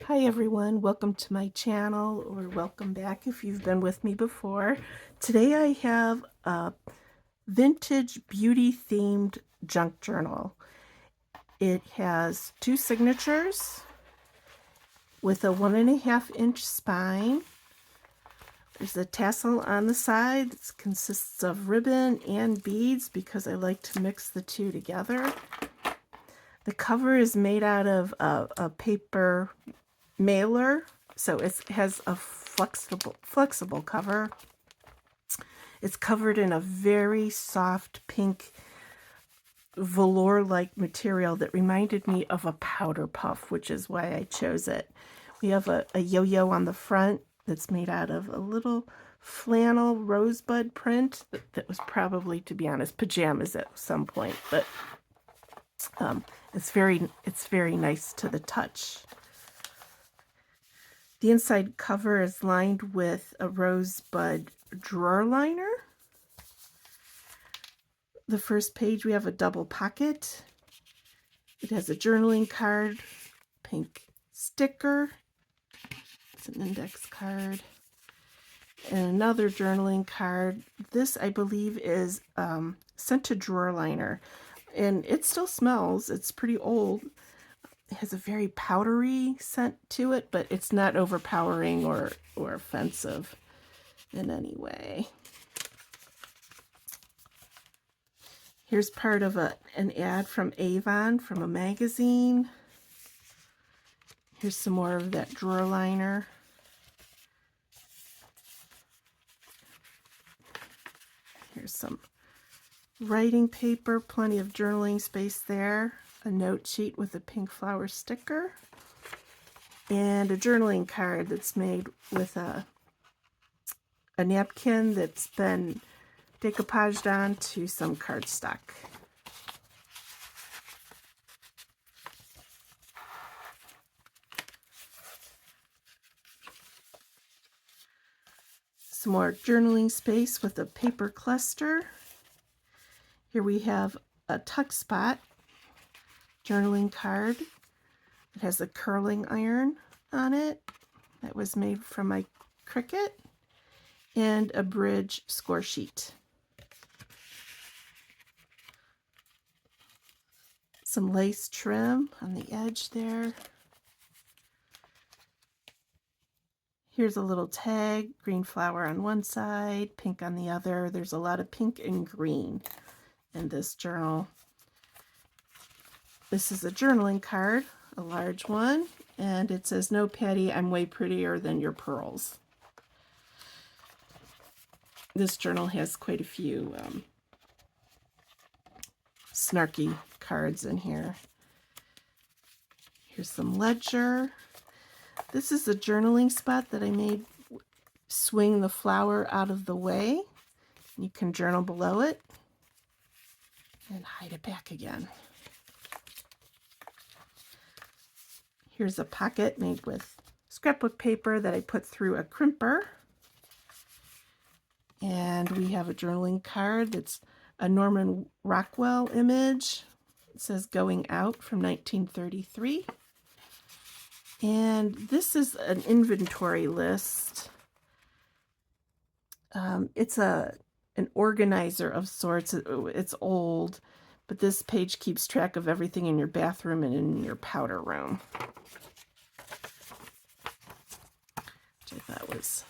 Hi everyone, welcome to my channel, or welcome back if you've been with me before. Today I have a vintage beauty themed junk journal. It has two signatures with a 1.5-inch spine. There's a tassel on the side that consists of ribbon and beads because I like to mix the two together. The cover is made out of a paper mailer, so it has a flexible cover. It's covered in a very soft pink velour-like material that reminded me of a powder puff, which is why I chose it. We have a yo-yo on the front that's made out of a little flannel rosebud print that was probably, to be honest, pajamas at some point, but it's very nice to the touch. The inside cover is lined with a rosebud drawer liner. The first page, we have a double pocket. It has a journaling card, pink sticker. It's an index card. And another journaling card. This, I believe, is scented drawer liner. And it still smells. It's pretty old. It has a very powdery scent to it, but it's not overpowering or offensive in any way. Here's part of an ad from Avon, from a magazine. Here's some more of that drawer liner. Here's some writing paper, plenty of journaling space there. A note sheet with a pink flower sticker, and a journaling card that's made with a napkin that's been decoupaged onto some cardstock. Some more journaling space with a paper cluster. Here we have a tuck spot journaling card. It has a curling iron on it that was made from my Cricut, and a bridge score sheet. Some lace trim on the edge there. Here's a little tag, green flower on one side, pink on the other. There's a lot of pink and green in this journal. This is a journaling card, a large one, and it says, "No, Patty, I'm way prettier than your pearls." This journal has quite a few snarky cards in here. Here's some ledger. This is a journaling spot that I made swing the flower out of the way. You can journal below it and hide it back again. Here's a pocket made with scrapbook paper that I put through a crimper. And we have a journaling card that's a Norman Rockwell image. It says "Going Out" from 1933. And this is an inventory list. It's an organizer of sorts. It's old, but this page keeps track of everything in your bathroom and in your powder room, which I thought was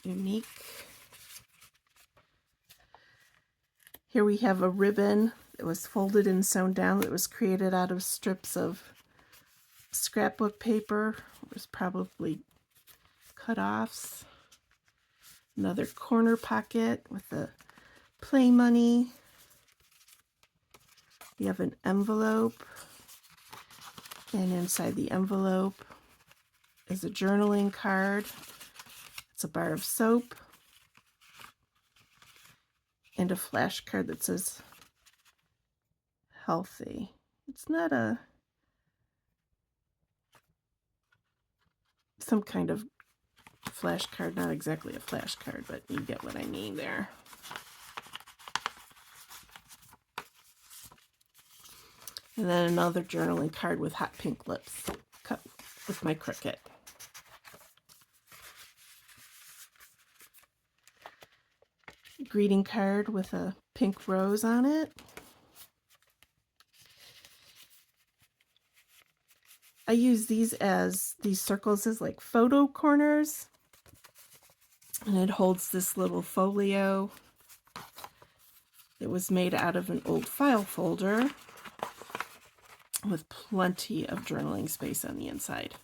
unique. Here we have a ribbon that was folded and sewn down that was created out of strips of scrapbook paper. It was probably cut-offs. Another corner pocket with the play money. We have an envelope, and inside the envelope is a journaling card. It's a bar of soap and a flash card that says "Healthy." It's not some kind of flash card, not exactly a flash card, but you get what I mean there. And then another journaling card with hot pink lips cut with my Cricut. Greeting card with a pink rose on it. I use these circles as like photo corners. And it holds this little folio. It was made out of an old file folder with plenty of journaling space on the inside.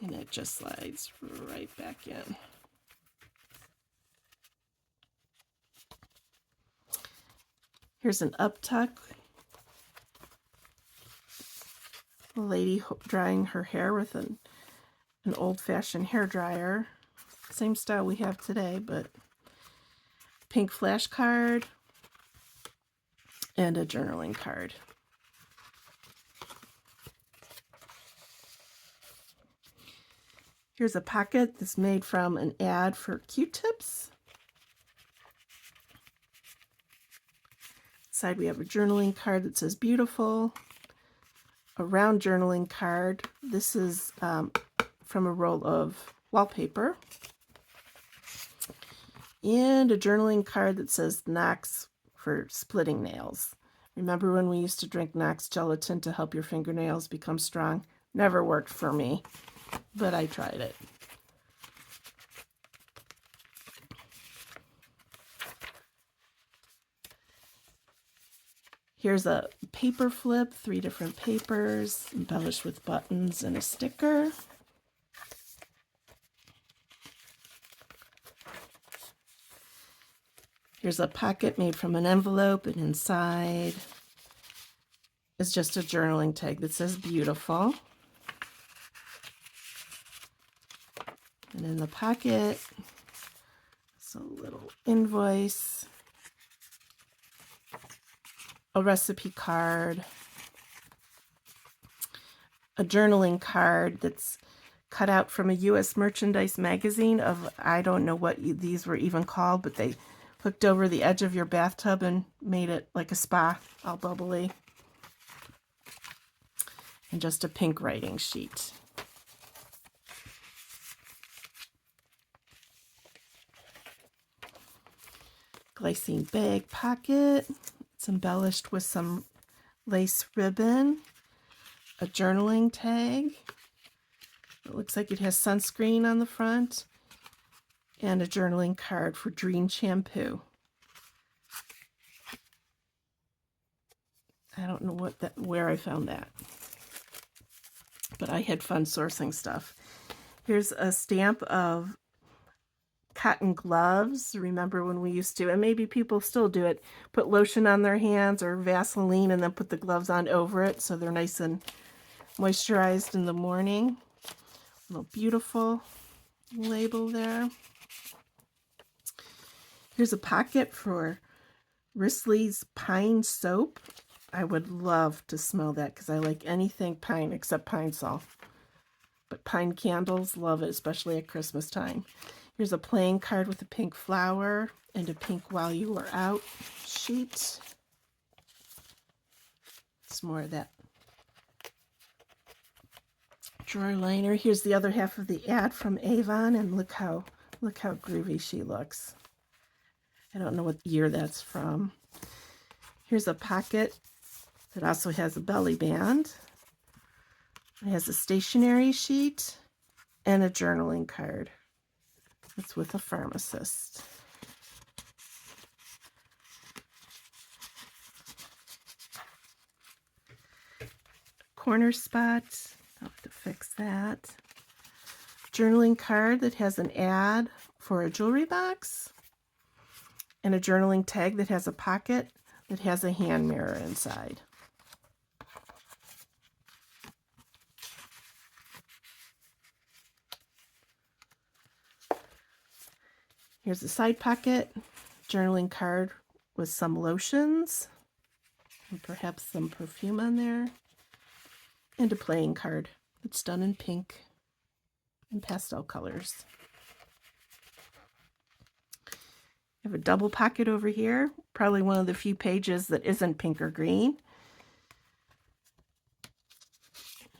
And it just slides right back in. Here's an uptuck. A lady drying her hair with an old-fashioned hair dryer. Same style we have today, but pink flashcard and a journaling card. Here's a pocket that's made from an ad for Q-tips. Inside we have a journaling card that says beautiful. A round journaling card. This is from a roll of wallpaper. And a journaling card that says Knox for splitting nails. Remember when we used to drink Knox gelatin to help your fingernails become strong? Never worked for me, but I tried it. Here's a paper flip, 3 different papers, embellished with buttons and a sticker. Here's a pocket made from an envelope, and inside is just a journaling tag that says beautiful. And in the pocket, it's a little invoice, a recipe card, a journaling card that's cut out from a U.S. merchandise magazine of, I don't know what these were even called, but they hooked over the edge of your bathtub and made it like a spa, all bubbly. And just a pink writing sheet. Glycine bag pocket. It's embellished with some lace ribbon. A journaling tag. It looks like it has sunscreen on the front. And a journaling card for Dream shampoo. I don't know where I found that, but I had fun sourcing stuff. Here's a stamp of cotton gloves. Remember when we used to, and maybe people still do it, put lotion on their hands or Vaseline and then put the gloves on over it so they're nice and moisturized in the morning. A little beautiful label there. Here's a pocket for Risley's Pine Soap. I would love to smell that because I like anything pine except Pine Sol. But pine candles, love it, especially at Christmas time. Here's a playing card with a pink flower and a pink while you were out sheet. Some more of that drawer liner. Here's the other half of the ad from Avon, and look how groovy she looks. I don't know what year that's from. Here's a pocket that also has a belly band. It has a stationery sheet and a journaling card. It's with a pharmacist. Corner spot. I'll have to fix that. Journaling card that has an ad for a jewelry box. And a journaling tag that has a pocket that has a hand mirror inside. Here's a side pocket, journaling card with some lotions, and perhaps some perfume on there, and a playing card that's done in pink and pastel colors. I have a double pocket over here, probably one of the few pages that isn't pink or green.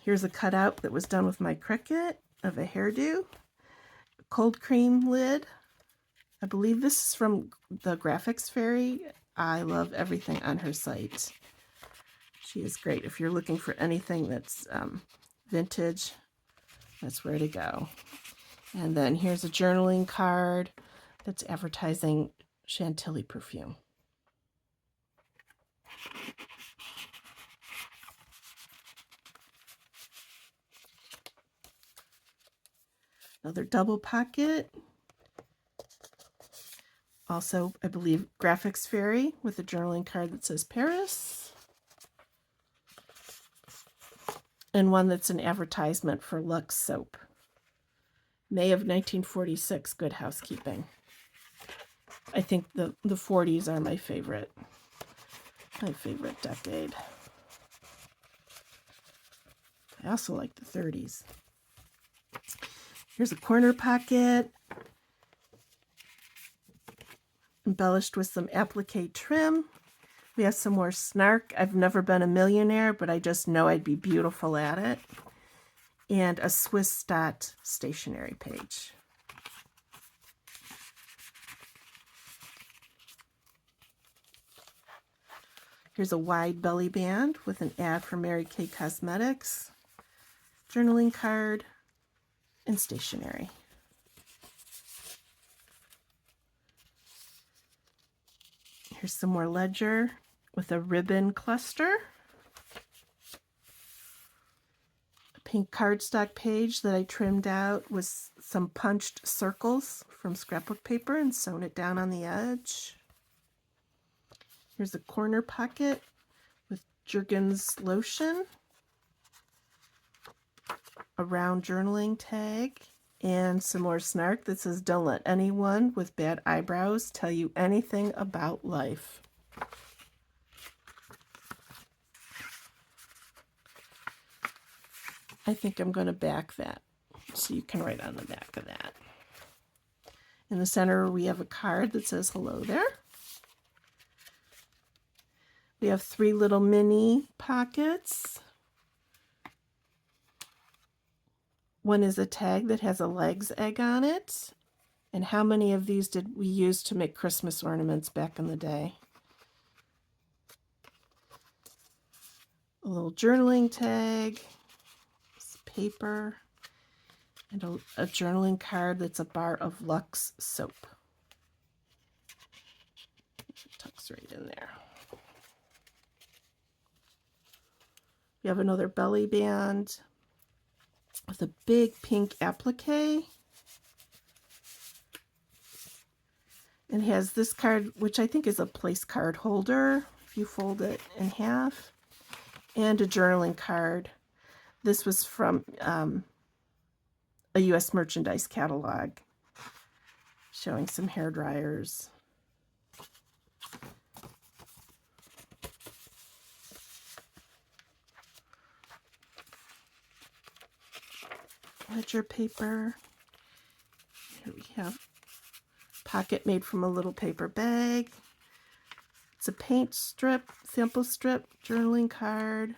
Here's a cutout that was done with my Cricut of a hairdo. Cold cream lid. I believe this is from the Graphics Fairy. I love everything on her site. She is great. If you're looking for anything that's vintage, that's where to go. And then here's a journaling card that's advertising Chantilly perfume. Another double pocket. Also, I believe Graphics Fairy with a journaling card that says Paris. And one that's an advertisement for Lux soap. May of 1946, Good Housekeeping. I think the 40s are my favorite decade. I also like the 30s. Here's a corner pocket, embellished with some applique trim. We have some more snark. I've never been a millionaire, but I just know I'd be beautiful at it. And a Swiss dot stationery page. Here's a wide belly band with an ad for Mary Kay Cosmetics, journaling card, and stationery. Here's some more ledger with a ribbon cluster. A pink cardstock page that I trimmed out with some punched circles from scrapbook paper and sewn it down on the edge. Here's a corner pocket with Jergens lotion, a round journaling tag, and some more snark that says, "Don't let anyone with bad eyebrows tell you anything about life." I think I'm going to back that so you can write on the back of that. In the center, we have a card that says, "Hello there." We have 3 little mini pockets. One is a tag that has a leg's egg on it. And how many of these did we use to make Christmas ornaments back in the day? A little journaling tag, paper, and a journaling card that's a bar of Lux soap. It tucks right in there. We have another belly band with a big pink applique. It has this card, which I think is a place card holder, if you fold it in half, and a journaling card. This was from a U.S. merchandise catalog showing some hair dryers. Ledger paper. Here we have pocket made from a little paper bag. It's a paint strip, sample strip, journaling card.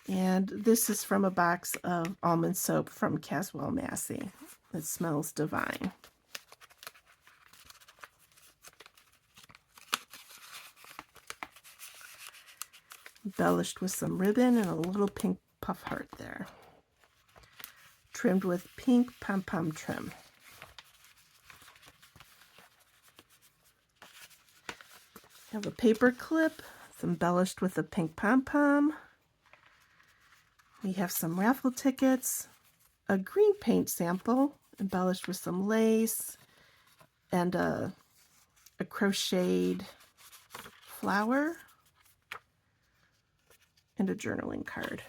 And this is from a box of almond soap from Caswell Massey. It smells divine. Embellished with some ribbon and a little pink puff heart there. Trimmed with pink pom-pom trim. Have a paper clip. It's embellished with a pink pom-pom. We have some raffle tickets, a green paint sample embellished with some lace, and a crocheted flower, and a journaling card.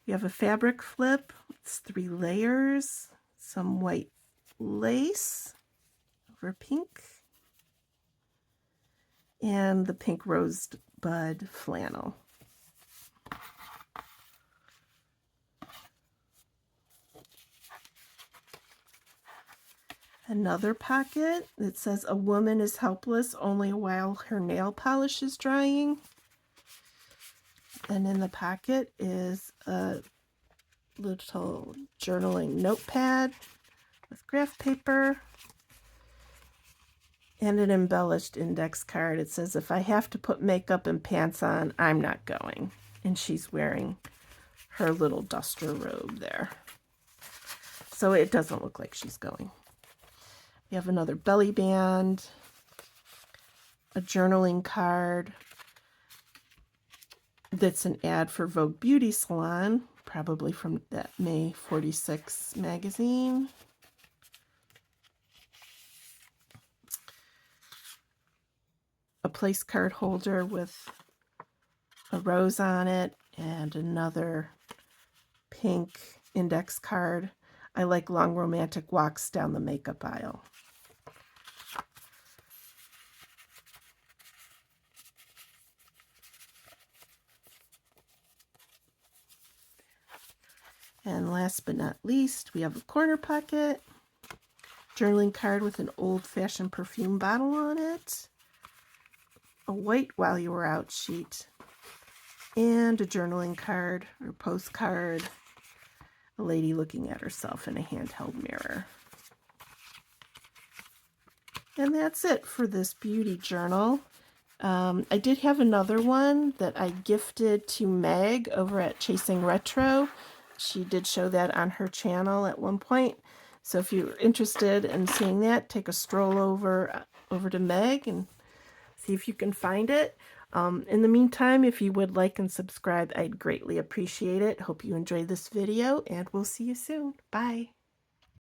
We have a fabric flip. It's 3 layers, some white lace over pink, and the pink rosebud flannel. Another pocket that says a woman is helpless only while her nail polish is drying. And in the pocket is a little journaling notepad with graph paper and an embellished index card. It says, if I have to put makeup and pants on, I'm not going. And she's wearing her little duster robe there. So it doesn't look like she's going. We have another belly band, a journaling card that's an ad for Vogue Beauty Salon, probably from that May 46 magazine. A place card holder with a rose on it and another pink index card. I like long romantic walks down the makeup aisle. And last but not least, we have a corner pocket, journaling card with an old-fashioned perfume bottle on it, a white while you were out sheet, and a journaling card or postcard, a lady looking at herself in a handheld mirror. And that's it for this beauty journal. I did have another one that I gifted to Meg over at Chasing Retro. She did show that on her channel at one point. So if you're interested in seeing that, take a stroll over to Meg and see if you can find it. In the meantime, if you would like and subscribe, I'd greatly appreciate it. Hope you enjoyed this video, and we'll see you soon. Bye.